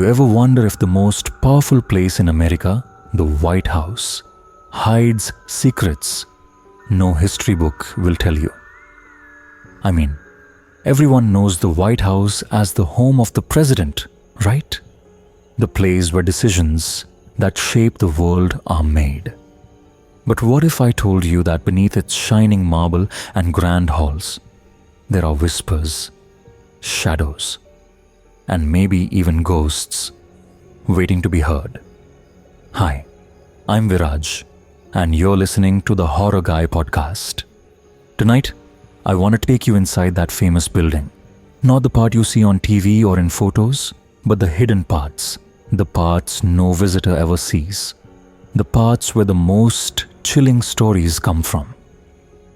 You ever wonder if the most powerful place in America, the White House, hides secrets no history book will tell you? I mean, everyone knows the White House as the home of the president, right? The place where decisions that shape the world are made. But what if I told you that beneath its shining marble and grand halls, there are whispers, shadows, and maybe even ghosts waiting to be heard? Hi, I'm Viraj, and you're listening to the Horror Guy podcast. Tonight, I want to take you inside that famous building. Not the part you see on TV or in photos, but the hidden parts, the parts no visitor ever sees, the parts where the most chilling stories come from.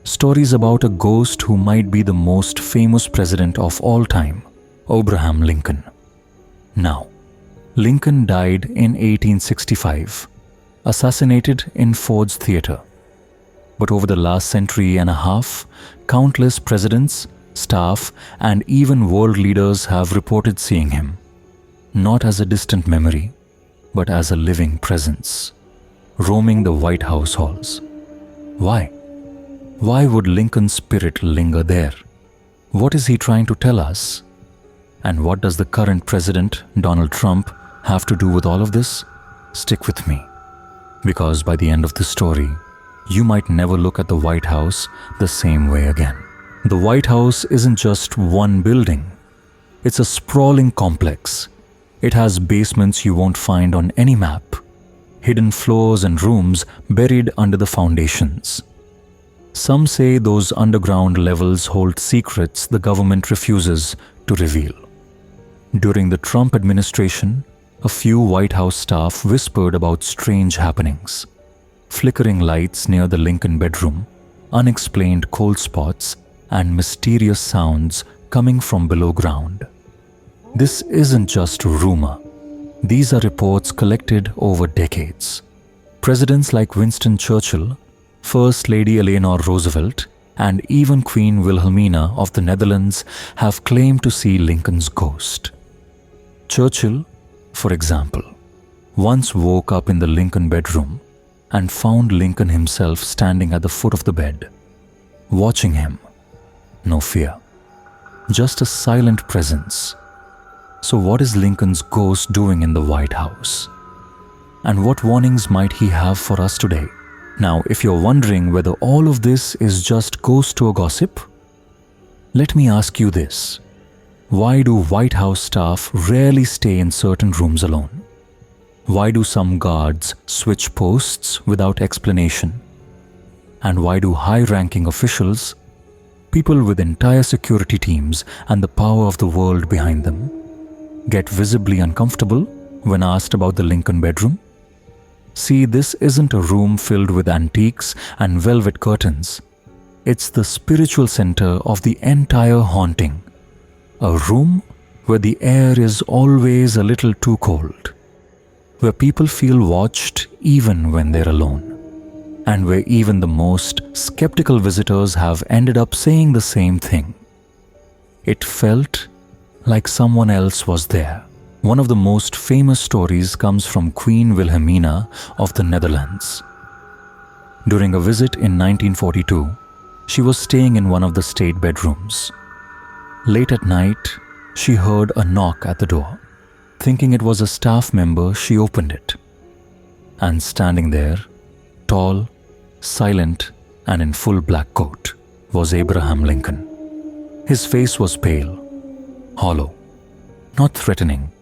Stories about a ghost who might be the most famous president of all time, Abraham Lincoln. Now, Lincoln died in 1865, assassinated in Ford's Theater. But over the last century and a half, countless presidents, staff, and even world leaders have reported seeing him, not as a distant memory, but as a living presence, roaming the White House halls. Why? Why would Lincoln's spirit linger there? What is he trying to tell us? And what does the current president, Donald Trump, have to do with all of this? Stick with me, because by the end of the story, you might never look at the White House the same way again. The White House isn't just one building. It's a sprawling complex. It has basements you won't find on any map, hidden floors and rooms buried under the foundations. Some say those underground levels hold secrets the government refuses to reveal. During the Trump administration, a few White House staff whispered about strange happenings. Flickering lights near the Lincoln bedroom, unexplained cold spots, and mysterious sounds coming from below ground. This isn't just rumor. These are reports collected over decades. Presidents like Winston Churchill, First Lady Eleanor Roosevelt, and even Queen Wilhelmina of the Netherlands have claimed to see Lincoln's ghost. Churchill, for example, once woke up in the Lincoln bedroom and found Lincoln himself standing at the foot of the bed, watching him. No fear, just a silent presence. So what is Lincoln's ghost doing in the White House? And what warnings might he have for us today? Now, if you're wondering whether all of this is just ghost tour gossip, let me ask you this. Why do White House staff rarely stay in certain rooms alone? Why do some guards switch posts without explanation? And why do high-ranking officials, people with entire security teams and the power of the world behind them, get visibly uncomfortable when asked about the Lincoln bedroom? See, this isn't a room filled with antiques and velvet curtains. It's the spiritual center of the entire haunting. A room where the air is always a little too cold, where people feel watched even when they're alone, and where even the most skeptical visitors have ended up saying the same thing. It felt like someone else was there. One of the most famous stories comes from Queen Wilhelmina of the Netherlands. During a visit in 1942, she was staying in one of the state bedrooms. Late at night, she heard a knock at the door. Thinking it was a staff member, she opened it. And standing there, tall, silent, and in full black coat, was Abraham Lincoln. His face was pale, hollow, not threatening,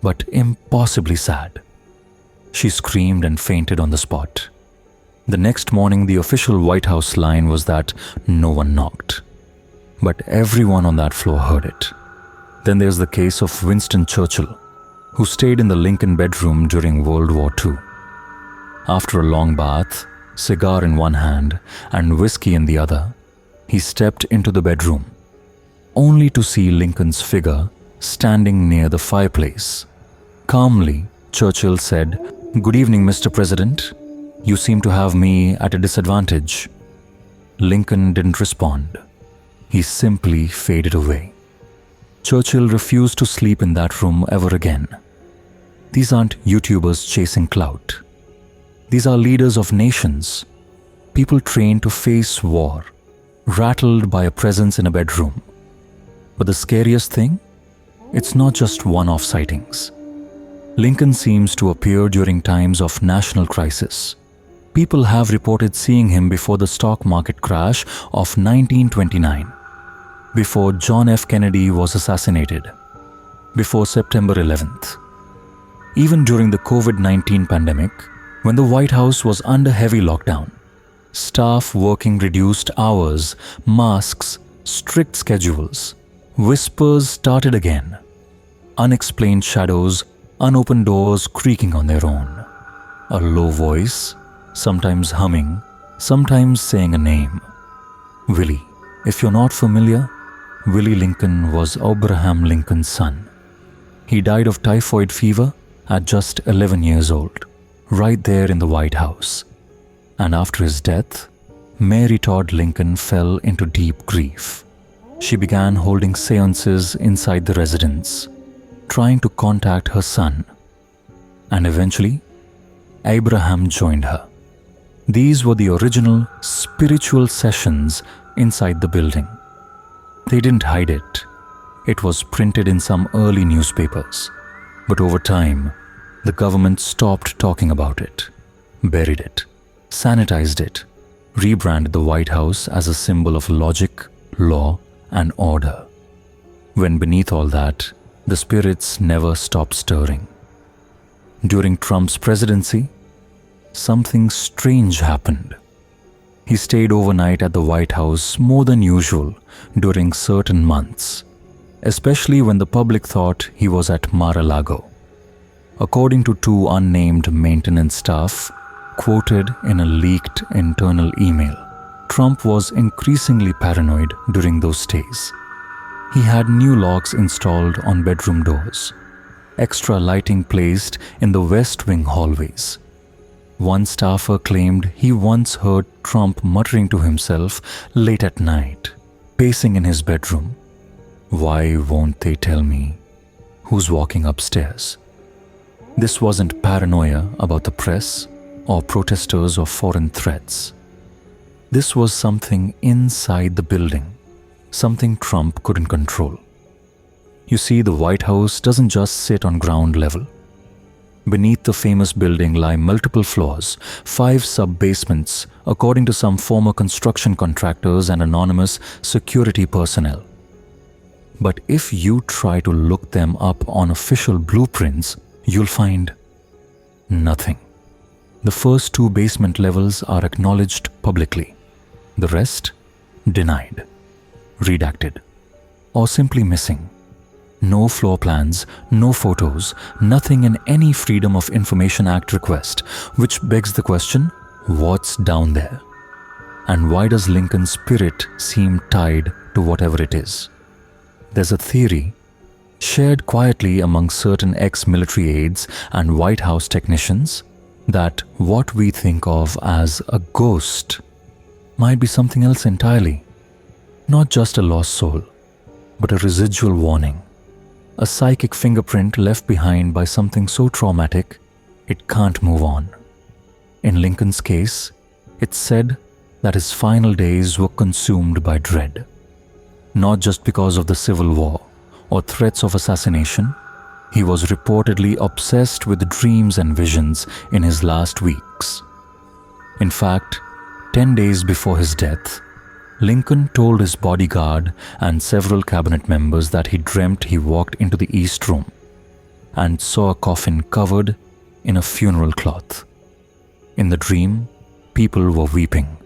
but impossibly sad. She screamed and fainted on the spot. The next morning, the official White House line was that no one knocked. But everyone on that floor heard it. Then there's the case of Winston Churchill, who stayed in the Lincoln bedroom during World War II. After a long bath, cigar in one hand and whiskey in the other, he stepped into the bedroom, only to see Lincoln's figure standing near the fireplace. Calmly, Churchill said, "Good evening, Mr. President. You seem to have me at a disadvantage." Lincoln didn't respond. He simply faded away. Churchill refused to sleep in that room ever again. These aren't YouTubers chasing clout. These are leaders of nations, people trained to face war, rattled by a presence in a bedroom. But the scariest thing? It's not just one-off sightings. Lincoln seems to appear during times of national crisis. People have reported seeing him before the stock market crash of 1929, before John F. Kennedy was assassinated, before September 11th. Even during the COVID-19 pandemic, when the White House was under heavy lockdown, staff working reduced hours, masks, strict schedules, whispers started again. Unexplained shadows, unopened doors creaking on their own. A low voice, sometimes humming, sometimes saying a name. Willie. If you're not familiar, Willie Lincoln was Abraham Lincoln's son. He died of typhoid fever at just 11 years old, right there in the White House. And after his death, Mary Todd Lincoln fell into deep grief. She began holding seances inside the residence, trying to contact her son. And eventually, Abraham joined her. These were the original spiritual sessions inside the building. They didn't hide it. It was printed in some early newspapers. But over time, the government stopped talking about it, buried it, sanitized it, rebranded the White House as a symbol of logic, law, and order. When beneath all that, the spirits never stopped stirring. During Trump's presidency, something strange happened. He stayed overnight at the White House more than usual during certain months, especially when the public thought he was at Mar-a-Lago. According to two unnamed maintenance staff, quoted in a leaked internal email, Trump was increasingly paranoid during those stays. He had new locks installed on bedroom doors, extra lighting placed in the West Wing hallways. One staffer claimed he once heard Trump muttering to himself late at night, pacing in his bedroom, "Why won't they tell me who's walking upstairs?" This wasn't paranoia about the press or protesters or foreign threats. This was something inside the building, something Trump couldn't control. You see, the White House doesn't just sit on ground level. Beneath the famous building lie multiple floors, 5 sub-basements, according to some former construction contractors and anonymous security personnel. But if you try to look them up on official blueprints, you'll find nothing. The first 2 basement levels are acknowledged publicly. The rest, denied, redacted, or simply missing. No floor plans, no photos, nothing in any Freedom of Information Act request, which begs the question, what's down there? And why does Lincoln's spirit seem tied to whatever it is? There's a theory, shared quietly among certain ex-military aides and White House technicians, that what we think of as a ghost might be something else entirely. Not just a lost soul, but a residual warning. A psychic fingerprint left behind by something so traumatic, it can't move on. In Lincoln's case, it's said that his final days were consumed by dread. Not just because of the Civil War or threats of assassination, he was reportedly obsessed with dreams and visions in his last weeks. In fact, 10 days before his death, Lincoln told his bodyguard and several cabinet members that he dreamt he walked into the East Room and saw a coffin covered in a funeral cloth. In the dream, people were weeping.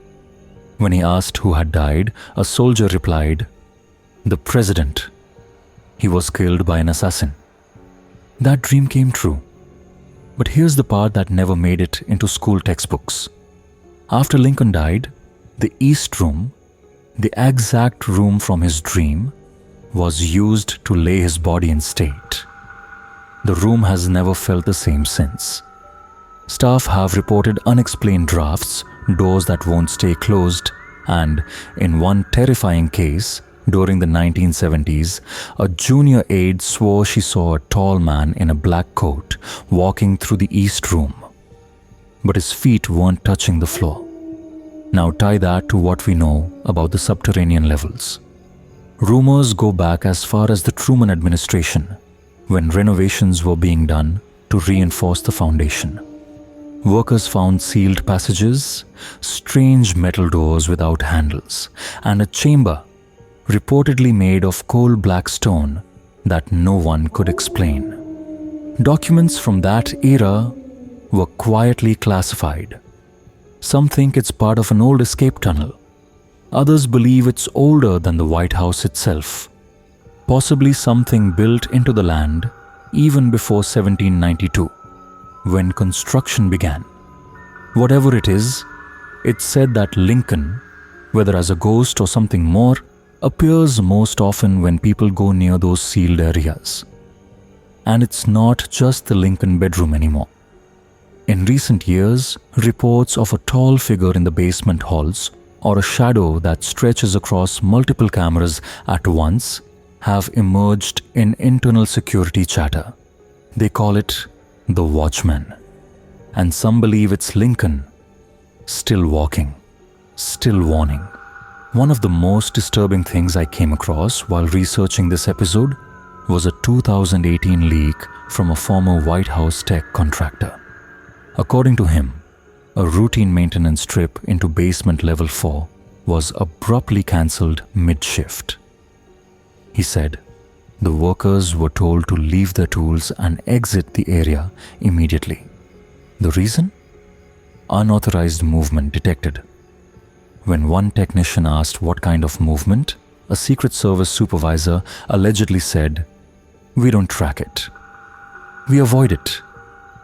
When he asked who had died, a soldier replied, "The president. He was killed by an assassin." That dream came true. But here's the part that never made it into school textbooks. After Lincoln died, the East Room, the exact room from his dream, was used to lay his body in state. The room has never felt the same since. Staff have reported unexplained drafts, doors that won't stay closed, and, in one terrifying case, During the 1970s, a junior aide swore she saw a tall man in a black coat walking through the East Room, but his feet weren't touching the floor. Now tie that to what we know about the subterranean levels. Rumors go back as far as the Truman administration, when renovations were being done to reinforce the foundation. Workers found sealed passages, strange metal doors without handles, and a chamber reportedly made of coal black stone that no one could explain. Documents from that era were quietly classified. Some think it's part of an old escape tunnel. Others believe it's older than the White House itself, possibly something built into the land even before 1792, when construction began. Whatever it is, it's said that Lincoln, whether as a ghost or something more, appears most often when people go near those sealed areas. And it's not just the Lincoln bedroom anymore. In recent years, reports of a tall figure in the basement halls or a shadow that stretches across multiple cameras at once have emerged in internal security chatter. They call it the Watchman. And some believe it's Lincoln, still walking, still warning. One of the most disturbing things I came across while researching this episode was a 2018 leak from a former White House tech contractor. According to him, a routine maintenance trip into basement level 4 was abruptly cancelled mid-shift. He said the workers were told to leave their tools and exit the area immediately. The reason? Unauthorized movement detected. When one technician asked what kind of movement, a Secret Service supervisor allegedly said, "We don't track it. We avoid it.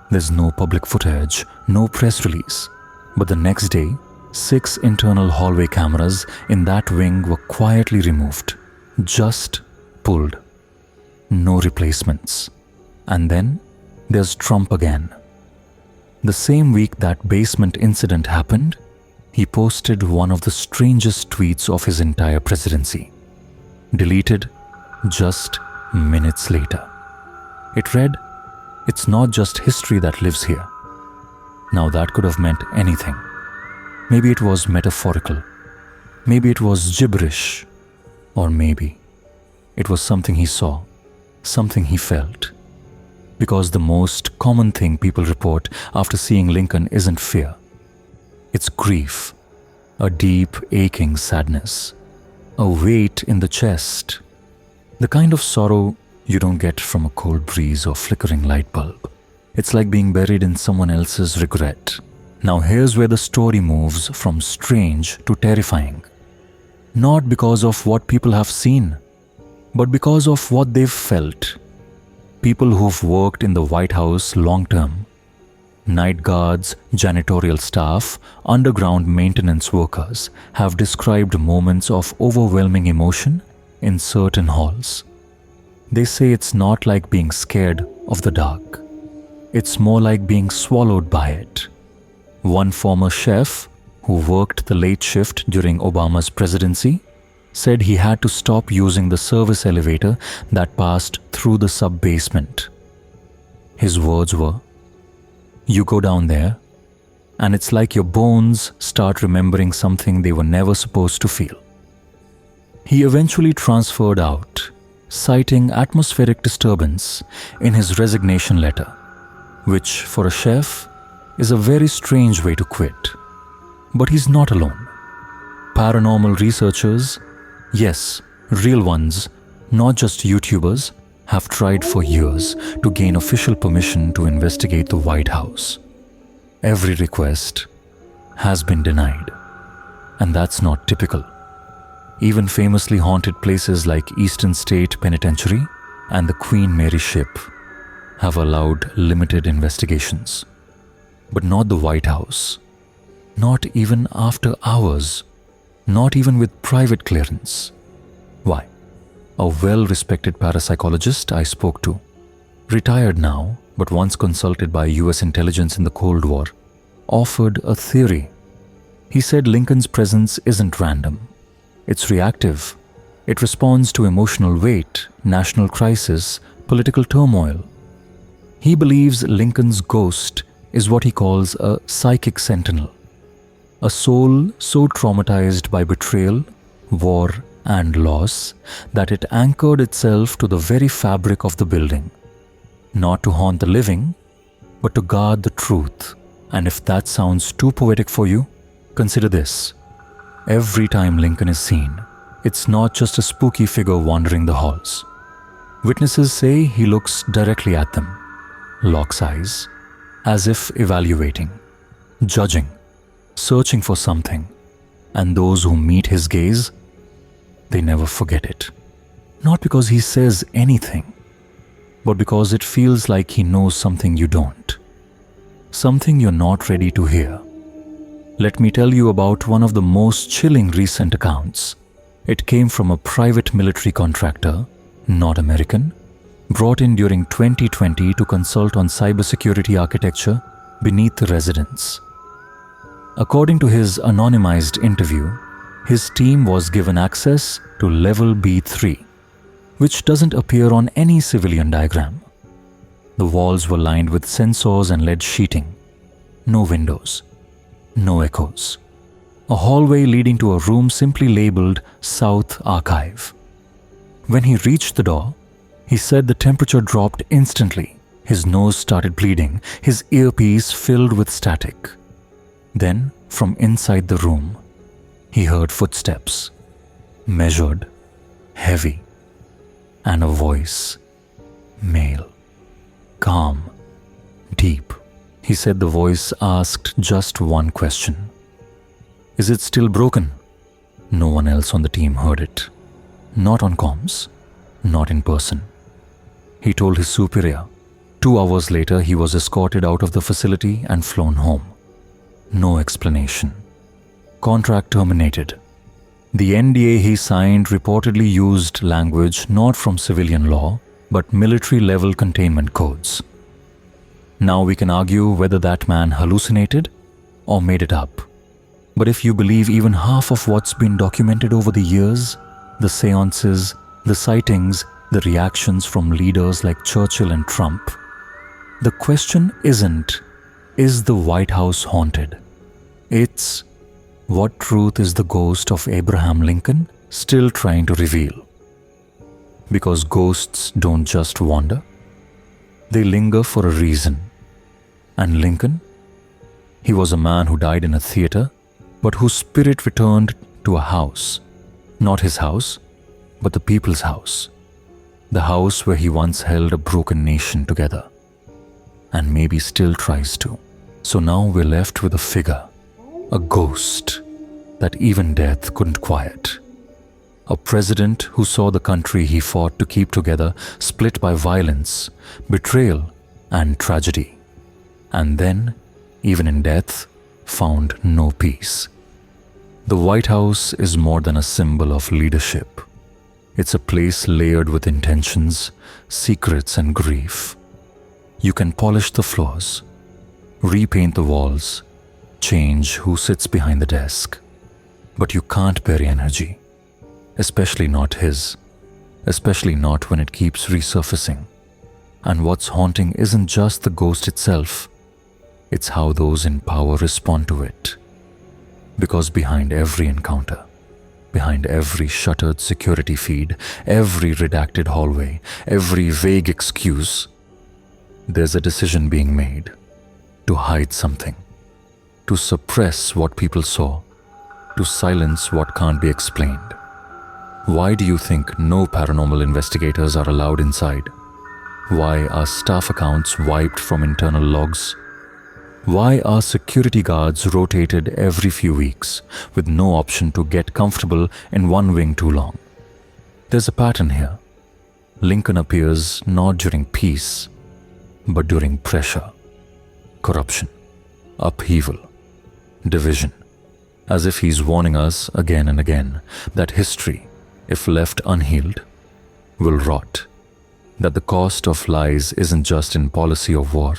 There's no public footage, no press release." But the next day, 6 internal hallway cameras in that wing were quietly removed, just pulled. No replacements. And then there's Trump again. The same week that basement incident happened, he posted one of the strangest tweets of his entire presidency, deleted just minutes later. It read, "It's not just history that lives here." Now that could have meant anything. Maybe it was metaphorical. Maybe it was gibberish. Or maybe it was something he saw, something he felt. Because the most common thing people report after seeing Lincoln isn't fear. It's grief, a deep, aching sadness, a weight in the chest, the kind of sorrow you don't get from a cold breeze or flickering light bulb. It's like being buried in someone else's regret. Now here's where the story moves from strange to terrifying. Not because of what people have seen, but because of what they've felt. People who've worked in the White House long term. Night guards, janitorial staff, underground maintenance workers have described moments of overwhelming emotion in certain halls. They say it's not like being scared of the dark. It's more like being swallowed by it. One former chef, who worked the late shift during Obama's presidency, said he had to stop using the service elevator that passed through the sub-basement. His words were, "You go down there, and it's like your bones start remembering something they were never supposed to feel." He eventually transferred out, citing atmospheric disturbance in his resignation letter, which for a chef is a very strange way to quit. But he's not alone. Paranormal researchers, yes, real ones, not just YouTubers, have tried for years to gain official permission to investigate the White House. Every request has been denied. And that's not typical. Even famously haunted places like Eastern State Penitentiary and the Queen Mary ship have allowed limited investigations. But not the White House. Not even after hours. Not even with private clearance. Why? A well-respected parapsychologist I spoke to, retired now but once consulted by US intelligence in the Cold War, offered a theory. He said Lincoln's presence isn't random. It's reactive. It responds to emotional weight, national crisis, political turmoil. He believes Lincoln's ghost is what he calls a psychic sentinel, a soul so traumatized by betrayal, war, and loss that it anchored itself to the very fabric of the building, not to haunt the living, but to guard the truth. And if that sounds too poetic for you, consider this. Every time Lincoln is seen, it's not just a spooky figure wandering the halls. Witnesses say he looks directly at them, locks eyes, as if evaluating, judging, searching for something, and those who meet his gaze, they never forget it. Not because he says anything, but because it feels like he knows something you don't, something you're not ready to hear. Let me tell you about one of the most chilling recent accounts. It came from a private military contractor, not American, brought in during 2020 to consult on cybersecurity architecture beneath the residence. According to his anonymized interview, his team was given access to level B3, which doesn't appear on any civilian diagram. The walls were lined with sensors and lead sheeting. No windows, no echoes. A hallway leading to a room simply labeled South Archive. When he reached the door, he said the temperature dropped instantly. His nose started bleeding, his earpiece filled with static. Then, from inside the room, he heard footsteps, measured, heavy, and a voice, male, calm, deep. He said the voice asked just one question. Is it still broken? No one else on the team heard it. Not on comms, not in person. He told his superior. 2 hours later, he was escorted out of the facility and flown home. No explanation. Contract terminated. The NDA he signed reportedly used language not from civilian law, but military-level containment codes. Now we can argue whether that man hallucinated or made it up. But if you believe even half of what's been documented over the years, the seances, the sightings, the reactions from leaders like Churchill and Trump, the question isn't, is the White House haunted? It's, what truth is the ghost of Abraham Lincoln still trying to reveal? Because ghosts don't just wander, they linger for a reason. And Lincoln? He was a man who died in a theater, but whose spirit returned to a house. Not his house, but the people's house. The house where he once held a broken nation together. And maybe still tries to. So now we're left with a figure, a ghost, that even death couldn't quiet. A president who saw the country he fought to keep together split by violence, betrayal, and tragedy. And then, even in death, found no peace. The White House is more than a symbol of leadership. It's a place layered with intentions, secrets, and grief. You can polish the floors, repaint the walls, change who sits behind the desk. But you can't bury energy, especially not his, especially not when it keeps resurfacing. And what's haunting isn't just the ghost itself, it's how those in power respond to it. Because behind every encounter, behind every shuttered security feed, every redacted hallway, every vague excuse, there's a decision being made to hide something, to suppress what people saw, to silence what can't be explained. Why do you think no paranormal investigators are allowed inside? Why are staff accounts wiped from internal logs? Why are security guards rotated every few weeks with no option to get comfortable in one wing too long? There's a pattern here. Lincoln appears not during peace, but during pressure, corruption, upheaval, division, as if he's warning us again and again that history, if left unhealed, will rot, that the cost of lies isn't just in policy of war,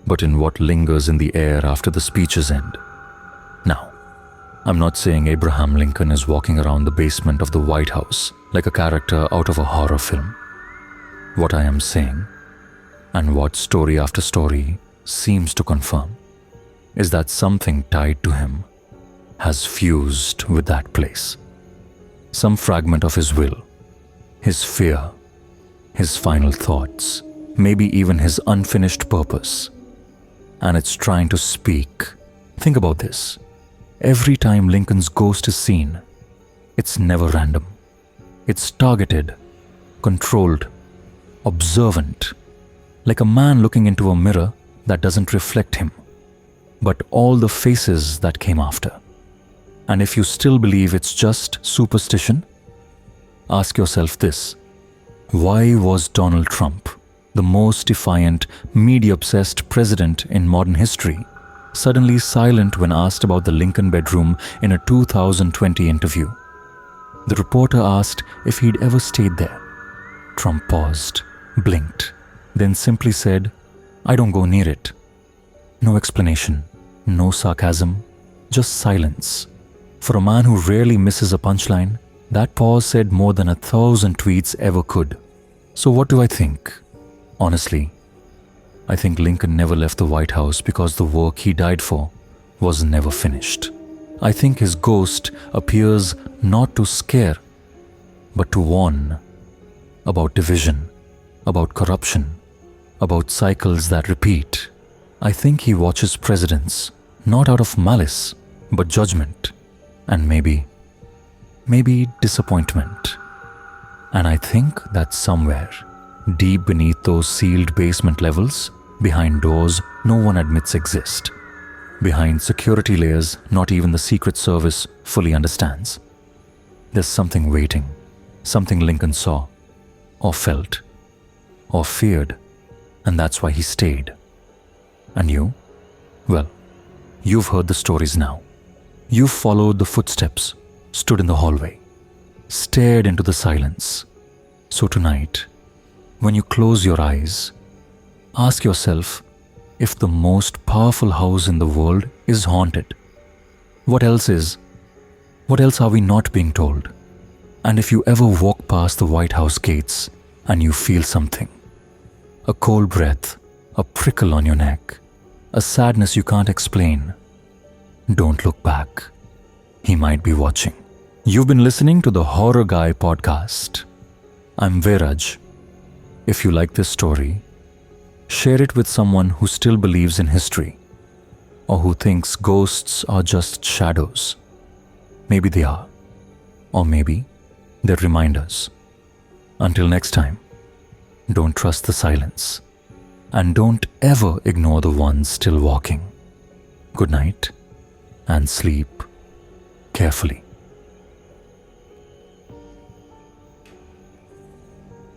but in what lingers in the air after the speeches end. Now, I'm not saying Abraham Lincoln is walking around the basement of the White House like a character out of a horror film. What I am saying, and what story after story seems to confirm, is that something tied to him has fused with that place. Some fragment of his will, his fear, his final thoughts, maybe even his unfinished purpose. And it's trying to speak. Think about this. Every time Lincoln's ghost is seen, it's never random. It's targeted, controlled, observant, like a man looking into a mirror that doesn't reflect him, but all the faces that came after. And if you still believe it's just superstition, ask yourself this: why was Donald Trump, the most defiant, media-obsessed president in modern history, suddenly silent when asked about the Lincoln bedroom in a 2020 interview? The reporter asked if he'd ever stayed there. Trump paused, blinked, then simply said, "I don't go near it." No explanation, no sarcasm, just silence. For a man who rarely misses a punchline, that pause said more than 1,000 tweets ever could. So what do I think? Honestly, I think Lincoln never left the White House because the work he died for was never finished. I think his ghost appears not to scare, but to warn about division, about corruption, about cycles that repeat. I think he watches presidents, not out of malice, but judgment, and maybe disappointment. And I think that somewhere, deep beneath those sealed basement levels, behind doors no one admits exist, behind security layers not even the Secret Service fully understands, there's something waiting, something Lincoln saw, or felt, or feared, and that's why he stayed. And you? Well, you've heard the stories now. You've followed the footsteps, stood in the hallway, stared into the silence. So tonight, when you close your eyes, ask yourself if the most powerful house in the world is haunted. What else is? What else are we not being told? And if you ever walk past the White House gates and you feel something, a cold breath, a prickle on your neck, a sadness you can't explain, don't look back. He might be watching. You've been listening to the Horror Guy podcast. I'm Viraj. If you like this story, share it with someone who still believes in history, or who thinks ghosts are just shadows. Maybe they are, or maybe they're reminders. Until next time, don't trust the silence, and don't ever ignore the ones still walking. Good night, and sleep carefully.